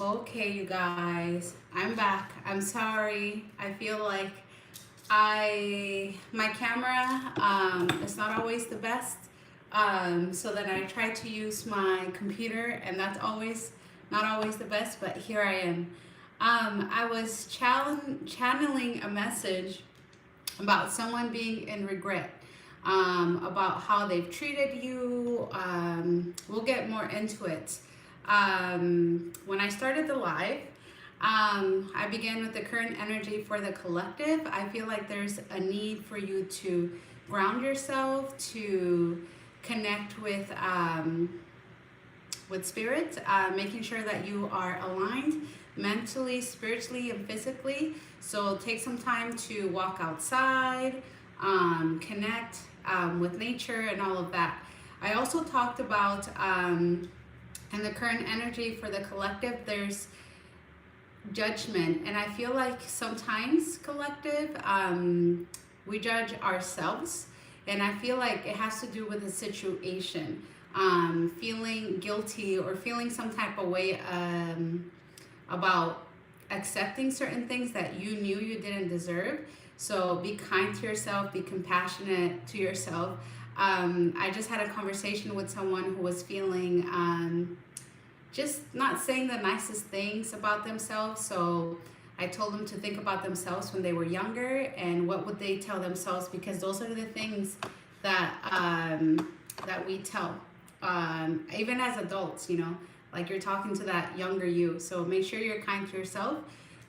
Okay, you guys, I'm back. I'm sorry. I feel like my camera is not always the best. So then I try to use my computer, and that's always not always the best. But here I am. I was channeling a message about someone being in regret, about how they've treated you. We'll get more into it. When I started the live, I began with the current energy for the collective. I feel like there's a need for you to ground yourself, to connect with spirit, making sure that you are aligned mentally, spiritually, and physically. So take some time to walk outside, connect with nature, and all of that. I also talked about in the current energy for the collective, there's judgment, and I feel like sometimes collective, we judge ourselves, and I feel like it has to do with the situation, feeling guilty or feeling some type of way about accepting certain things that you knew you didn't deserve. So be kind to yourself, be compassionate to yourself. I just had a conversation with someone who was feeling just not saying the nicest things about themselves. So I told them to think about themselves when they were younger and what would they tell themselves, because those are the things that that we tell, even as adults. Like you're talking to that younger you. So make sure you're kind to yourself.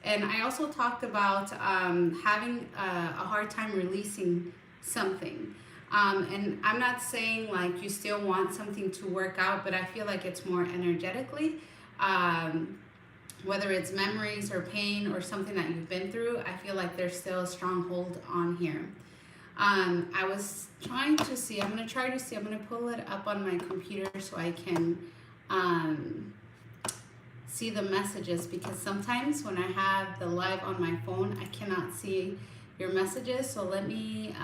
And I also talked about having a hard time releasing something. And I'm not saying like you still want something to work out, but I feel like it's more energetically. Whether it's memories or pain or something that you've been through, I feel like there's still a stronghold on here. I was trying to see, I'm going to pull it up on my computer so I can see the messages, because sometimes when I have the live on my phone, I cannot see your messages. So let me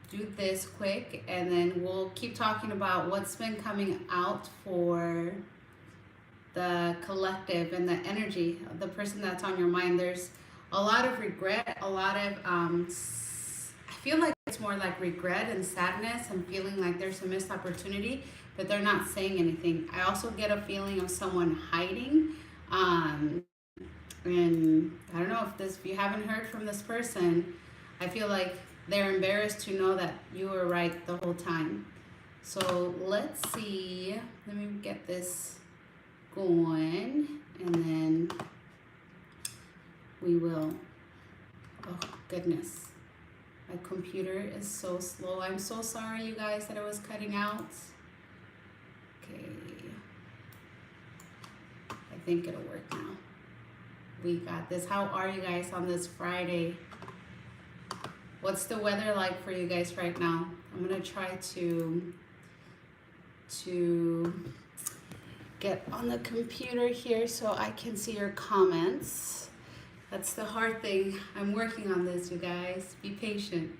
do this quick, and then we'll keep talking about what's been coming out for the collective and the energy of the person that's on your mind. There's a lot of regret, a lot of I feel like it's more like regret and sadness and feeling like there's a missed opportunity, but they're not saying anything. I also get a feeling of someone hiding, and I don't know if you haven't heard from this person, I feel like they're embarrassed to know that you were right the whole time. So let's see, let me get this going, and then we will, oh goodness, my computer is so slow. I'm so sorry, you guys, that it was cutting out. Okay, I think it'll work now. We got this. How are you guys on this Friday? What's the weather like for you guys right now? I'm gonna try to get on the computer here so I can see your comments. That's the hard thing. I'm working on this, you guys. Be patient.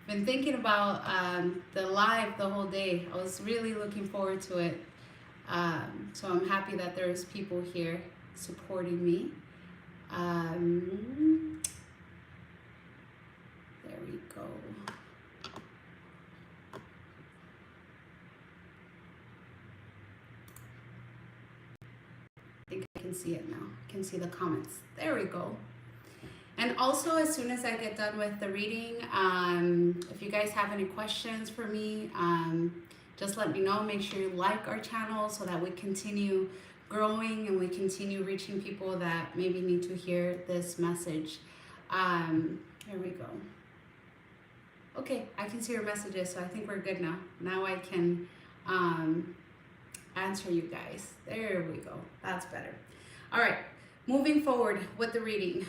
I've been thinking about the live the whole day. I was really looking forward to it. So I'm happy that there's people here supporting me. There we go. I think I can see it now. I can see the comments. There we go. And also, as soon as I get done with the reading, if you guys have any questions for me, just let me know. Make sure you like our channel so that we continue growing and we continue reaching people that maybe need to hear this message. Here we go. Okay, I can see your messages, so I think we're good now. Now I can answer you guys. There we go. That's better. All right, moving forward with the reading.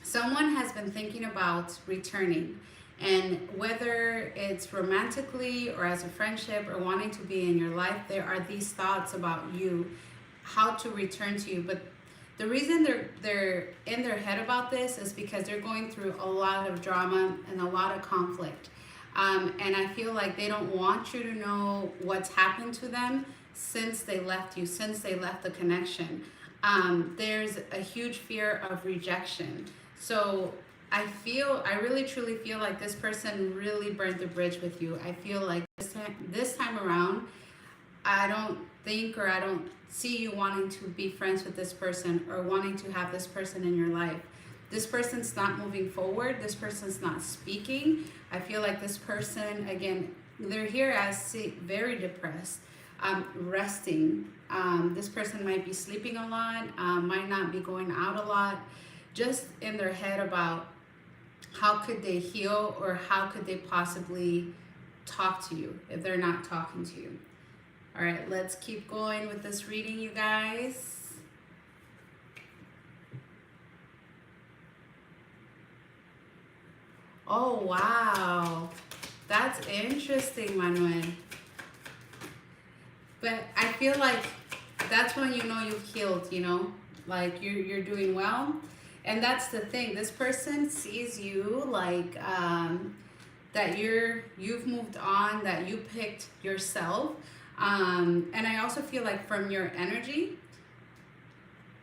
Someone has been thinking about returning, and whether it's romantically or as a friendship or wanting to be in your life, there are these thoughts about you, how to return to you. But the reason they're in their head about this is because they're going through a lot of drama and a lot of conflict. And I feel like they don't want you to know what's happened to them. since they left you, since they left the connection. There's a huge fear of rejection. So I really truly feel like this person really burned the bridge with you. I feel like this time around, I don't think, or I don't see you wanting to be friends with this person or wanting to have this person in your life. This person's not moving forward. This person's not speaking. I feel like this person, again, they're here as very depressed, resting. This person might be sleeping a lot, might not be going out a lot, just in their head about how could they heal or how could they possibly talk to you if they're not talking to you. All right, let's keep going with this reading, you guys. Oh, wow. That's interesting, Manuel. But I feel like that's when you know you've healed, you know? Like you're doing well. And that's the thing. This person sees you like that you've moved on, that you picked yourself. And I also feel like from your energy,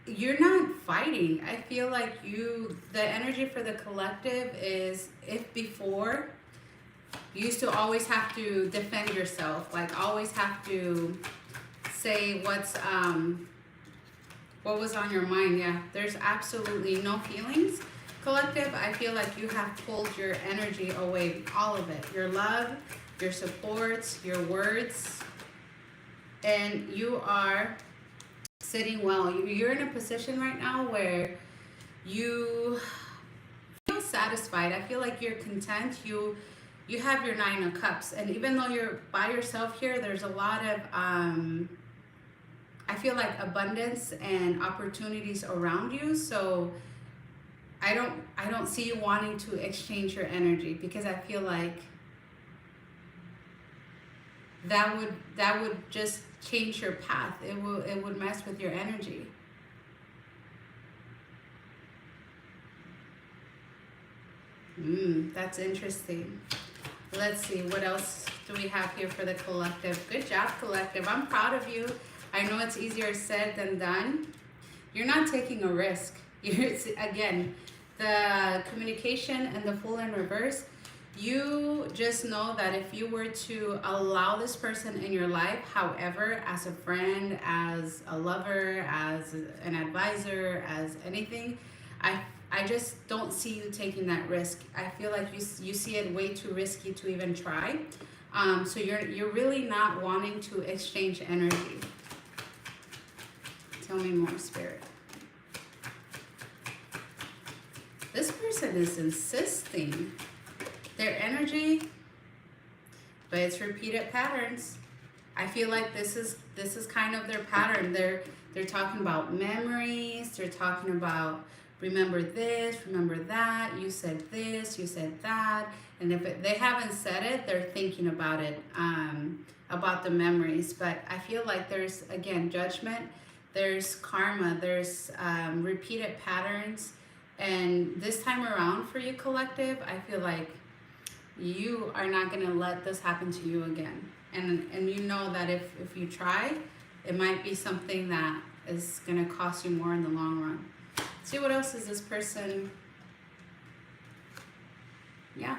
you're not fighting. I feel like the energy for the collective is, if before you used to always have to defend yourself, like always have to say what was on your mind. Yeah, there's absolutely no feelings. Collective, I feel like you have pulled your energy away, all of it, your love, your support, your words, and you are sitting well. You're in a position right now where you feel satisfied. I feel like you're content. You have your 9 of Cups, and even though you're by yourself here, there's a lot of I feel like abundance and opportunities around you. So I don't see you wanting to exchange your energy, because I feel like that would just change your path. It would mess with your energy. That's interesting. Let's see, what else do we have here for the collective? Good job, collective. I'm proud of you. I know it's easier said than done. You're not taking a risk. Again, the communication and the Fool in reverse, you just know that if you were to allow this person in your life, however, as a friend, as a lover, as an advisor, as anything, I just don't see you taking that risk. I feel like you see it way too risky to even try. So you're really not wanting to exchange energy. Tell me more, Spirit. This person is insisting. Their energy, but it's repeated patterns. I feel like this is kind of their pattern. They're talking about memories. They're talking about, remember this, remember that. You said this, you said that. And if they haven't said it, they're thinking about it, about the memories. But I feel like there's, again, judgment. There's karma. There's repeated patterns. And this time around for you, collective, I feel like you are not going to let this happen to you again. And you know that if you try, it might be something that is going to cost you more in the long run. See, what else is this person? Yeah.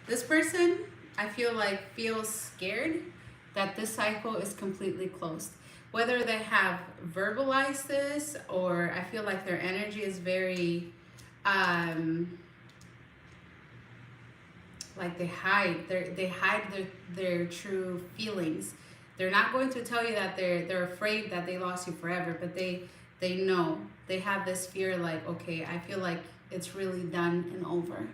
This person, I feel like, feels scared that this cycle is completely closed. Whether they have verbalized this, or I feel like their energy is very... like they hide their true feelings. They're not going to tell you that they're afraid that they lost you forever, but they know. They have this fear, like, okay, I feel like it's really done and over.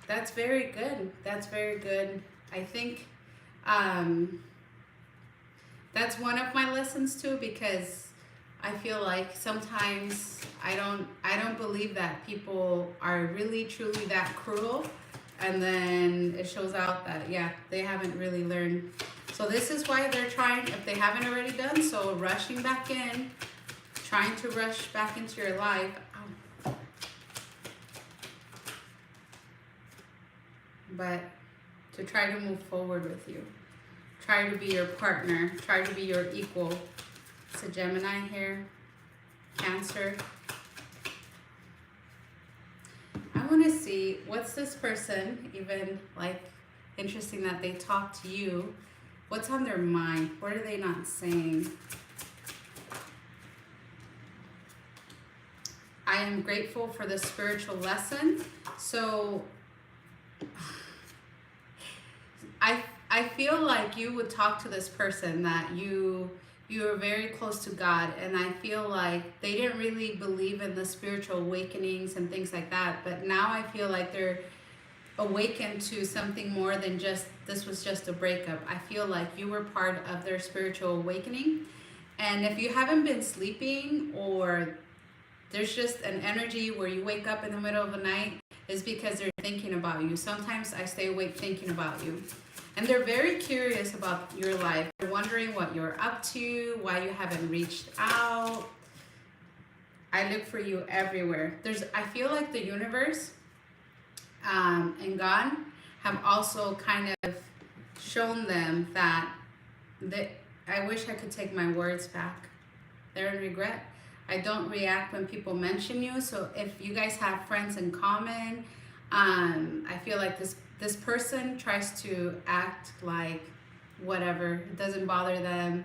That's very good. That's very good. I think that's one of my lessons too, because I feel like sometimes I don't believe that people are really truly that cruel, and then it shows out that, yeah, they haven't really learned. So this is why they're trying, if they haven't already done so, rushing back in, trying to rush back into your life. But to try to move forward with you. try to be your partner, try to be your equal. It's a Gemini here, Cancer. I want to see, what's this person, even like interesting that they talk to you. What's on their mind? What are they not saying? I am grateful for the spiritual lesson. So I feel like you would talk to this person that you are very close to God, and I feel like they didn't really believe in the spiritual awakenings and things like that, but now I feel like they're awakened to something more than just this was just a breakup. I feel like you were part of their spiritual awakening, and if you haven't been sleeping, or there's just an energy where you wake up in the middle of the night, is because they're thinking about you. Sometimes I stay awake thinking about you. And they're very curious about your life. They're wondering what you're up to, why you haven't reached out. I look for you everywhere. I feel like the universe and God have also kind of shown them that I wish I could take my words back. They're in regret. I don't react when people mention you. So if you guys have friends in common, I feel like this person tries to act like whatever. It doesn't bother them.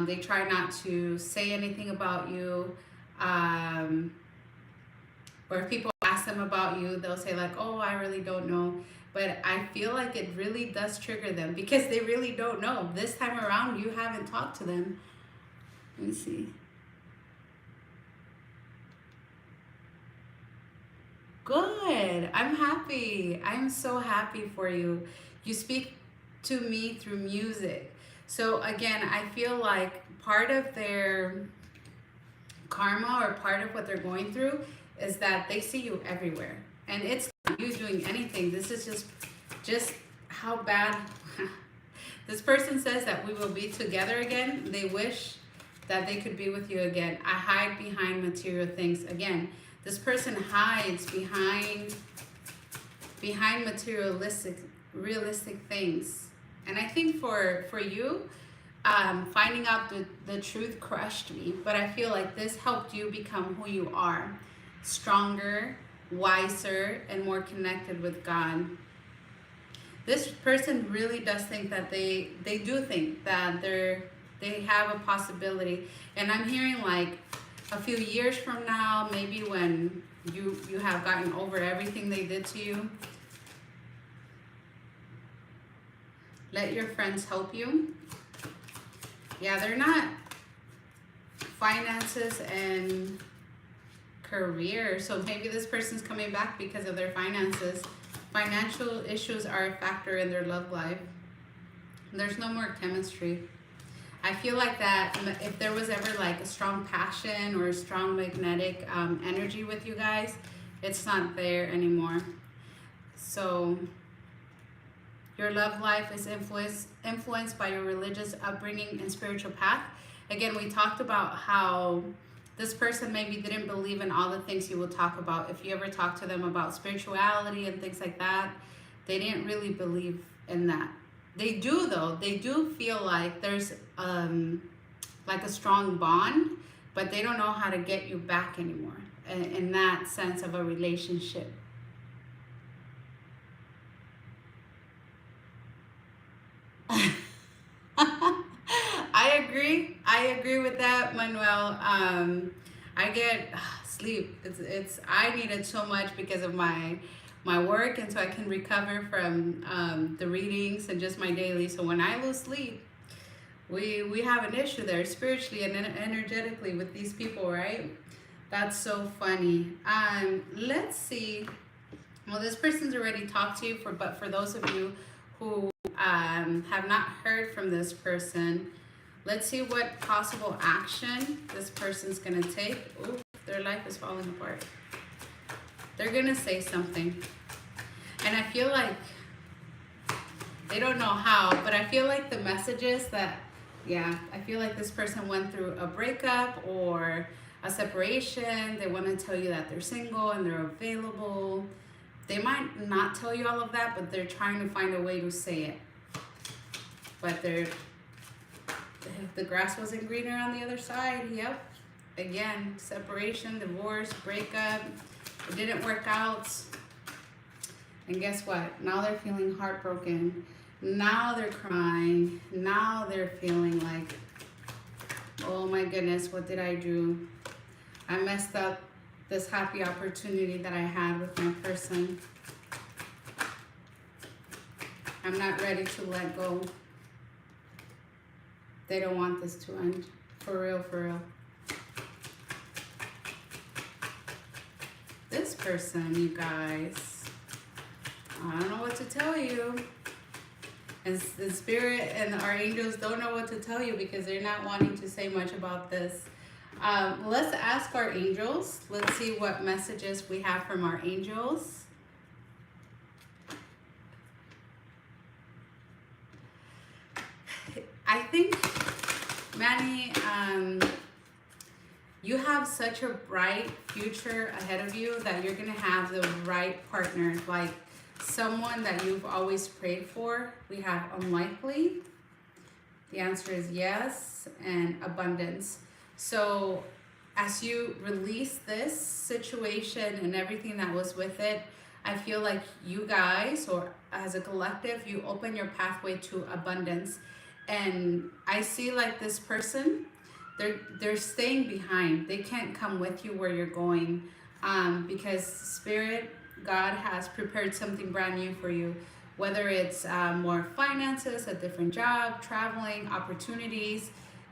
They try not to say anything about you. Or if people ask them about you, they'll say like, oh, I really don't know. But I feel like it really does trigger them because they really don't know. This time around, you haven't talked to them. Let me see. Good. I'm happy. I'm so happy for you. You speak to me through music. So again, I feel like part of their karma or part of what they're going through is that they see you everywhere. And it's not you doing anything. This is just how bad. This person says that we will be together again. They wish that they could be with you again. I hide behind material things. Again, this person hides behind realistic things. And I think for you, finding out the truth crushed me. But I feel like this helped you become who you are. Stronger, wiser, and more connected with God. This person really does think that they do think that they have a possibility. And I'm hearing like a few years from now, maybe when you have gotten over everything they did to you, let your friends help you. Yeah, they're not finances and career. So maybe this person's coming back because of their finances. Financial issues are a factor in their love life. There's no more chemistry. I feel like that if there was ever like a strong passion or a strong magnetic energy with you guys, it's not there anymore. So your love life is influenced by your religious upbringing and spiritual path. Again, we talked about how this person maybe didn't believe in all the things you will talk about. If you ever talk to them about spirituality and things like that, they didn't really believe in that. They do though. They do feel like there's like a strong bond, but they don't know how to get you back anymore in that sense of a relationship. I agree with that, Manuel. I get sleep. I need it so much because of my work, and so I can recover from the readings and just my daily. So when I lose sleep, we have an issue there spiritually and energetically with these people, right? That's so funny. Let's see. Well, this person's already talked to you, but for those of you who have not heard from this person, let's see what possible action this person's gonna take. Ooh, their life is falling apart. They're gonna say something. And I feel like they don't know how, but I feel like the messages that, yeah, I feel like this person went through a breakup or a separation. They want to tell you that they're single and they're available. They might not tell you all of that, but they're trying to find a way to say it. but the grass wasn't greener on the other side. Yep. Again, separation, divorce, breakup. It didn't work out. And guess what? Now they're feeling heartbroken. Now they're crying. Now they're feeling like, oh my goodness, what did I do? I messed up this happy opportunity that I had with my person. I'm not ready to let go. They don't want this to end. For real, for real. This person, you guys, I don't know what to tell you. And the spirit and our angels don't know what to tell you because they're not wanting to say much about this. Let's ask our angels. Let's see what messages we have from our angels. I think, Manny, you have such a bright future ahead of you that you're going to have the right partner, like someone that you've always prayed for. We have unlikely. The answer is yes, and abundance. So as you release this situation and everything that was with it, I feel like you guys, or as a collective, you open your pathway to abundance. And I see like this person, they're staying behind. They can't come with you where you're going, because Spirit, God has prepared something brand new for you. Whether it's more finances, a different job, traveling, opportunities,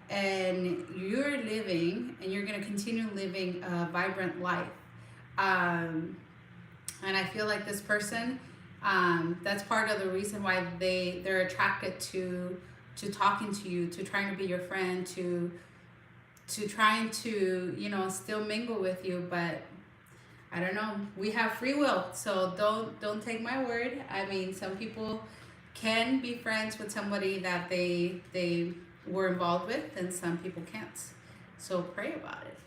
and you're living, and you're going to continue living a vibrant life. And I feel like this person, that's part of the reason why they're attracted to talking to you, to trying to be your friend, to trying to, you know, still mingle with you. But I don't know, we have free will, so don't take my word. I mean, some people can be friends with somebody that they were involved with, and some people can't. So pray about it.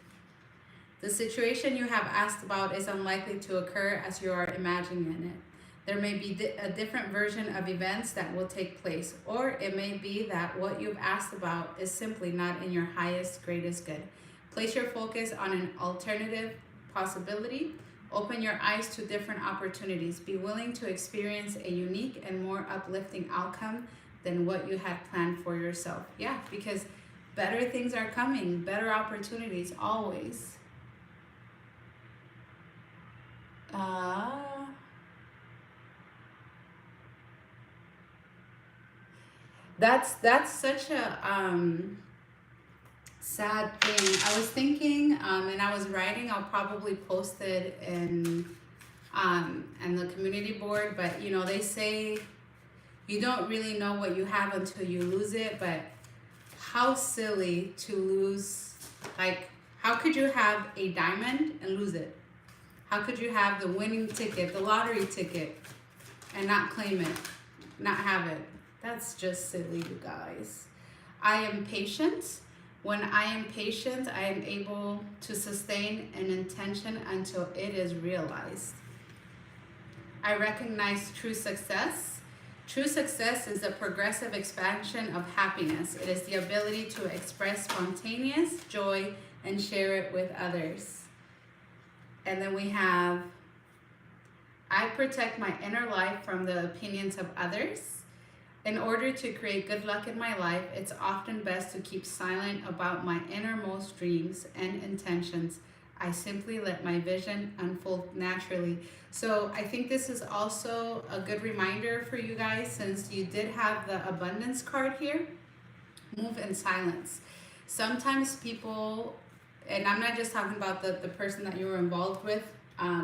The situation you have asked about is unlikely to occur as you are imagining it. There may be a different version of events that will take place, or it may be that what you've asked about is simply not in your highest, greatest good. Place your focus on an alternative possibility. Open your eyes to different opportunities. Be willing to experience a unique and more uplifting outcome than what you had planned for yourself. Yeah, because better things are coming, better opportunities always. That's such a sad thing. I was thinking, and I was writing, I'll probably post it in the community board, but you know, they say you don't really know what you have until you lose it. But how silly to lose, like, how could you have a diamond and lose it? How could you have the winning ticket, the lottery ticket, and not claim it, not have it? That's just silly, you guys. I am patient. When I am patient, I am able to sustain an intention until it is realized. I recognize true success. True success is a progressive expansion of happiness. It is the ability to express spontaneous joy and share it with others. And then we have, I protect my inner life from the opinions of others. In order to create good luck in my life, it's often best to keep silent about my innermost dreams and intentions. I simply let my vision unfold naturally. So I think this is also a good reminder for you guys, since you did have the abundance card here. Move in silence. Sometimes people, and I'm not just talking about the person that you were involved with,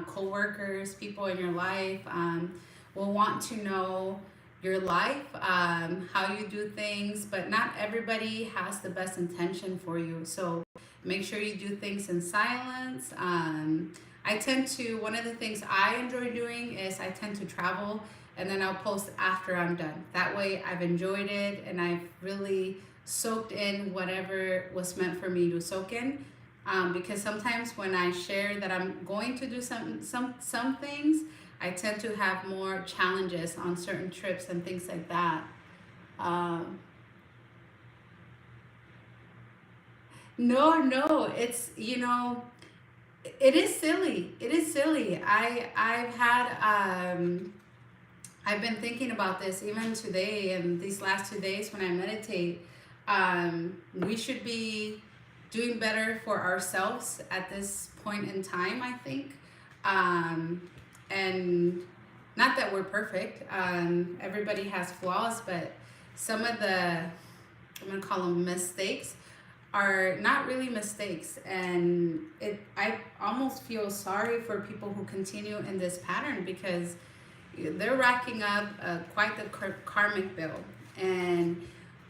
co-workers, people in your life, will want to know your life, how you do things, but not everybody has the best intention for you. So make sure you do things in silence. I tend to, one of the things I enjoy doing is I tend to travel, and then I'll post after I'm done. That way I've enjoyed it and I've really soaked in whatever was meant for me to soak in. Because sometimes when I share that I'm going to do some things, I tend to have more challenges on certain trips and things like that. No, it's, you know, it is silly. It is silly. I've had I've been thinking about this even today and these last 2 days when I meditate. We should be doing better for ourselves at this point in time, I think. And not that we're perfect. Everybody has flaws, but some of the, I'm gonna call them mistakes, are not really mistakes, and I almost feel sorry for people who continue in this pattern because they're racking up quite the karmic bill. And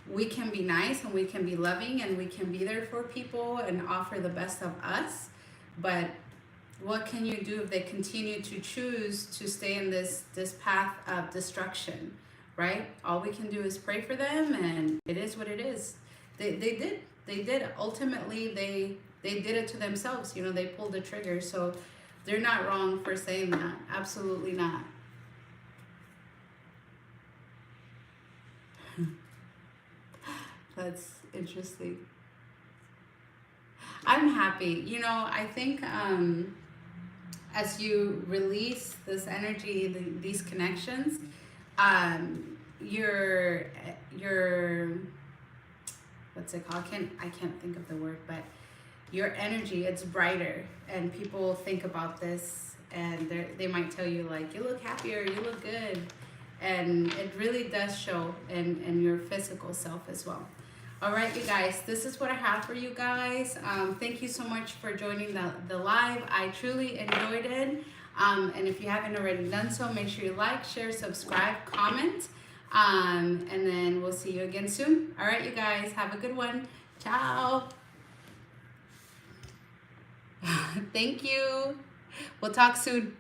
we can be nice and we can be loving and we can be there for people and offer the best of us, but what can you do if they continue to choose to stay in this path of destruction, right? All we can do is pray for them, and it is what it is. They did ultimately, they did it to themselves, you know, they pulled the trigger. So they're not wrong for saying that, absolutely not. That's interesting. I'm happy, you know. I think as you release this energy, these connections, your your what's it called? I can't think of the word, but your energy, it's brighter, and people think about this, and they might tell you like, you look happier, you look good, and it really does show in your physical self as well. All right, you guys, this is what I have for you guys. Thank you so much for joining the live. I truly enjoyed it. And if you haven't already done so, make sure you like, share, subscribe, comment. And then we'll see you again soon. All right, you guys, have a good one. Ciao. Thank you. We'll talk soon.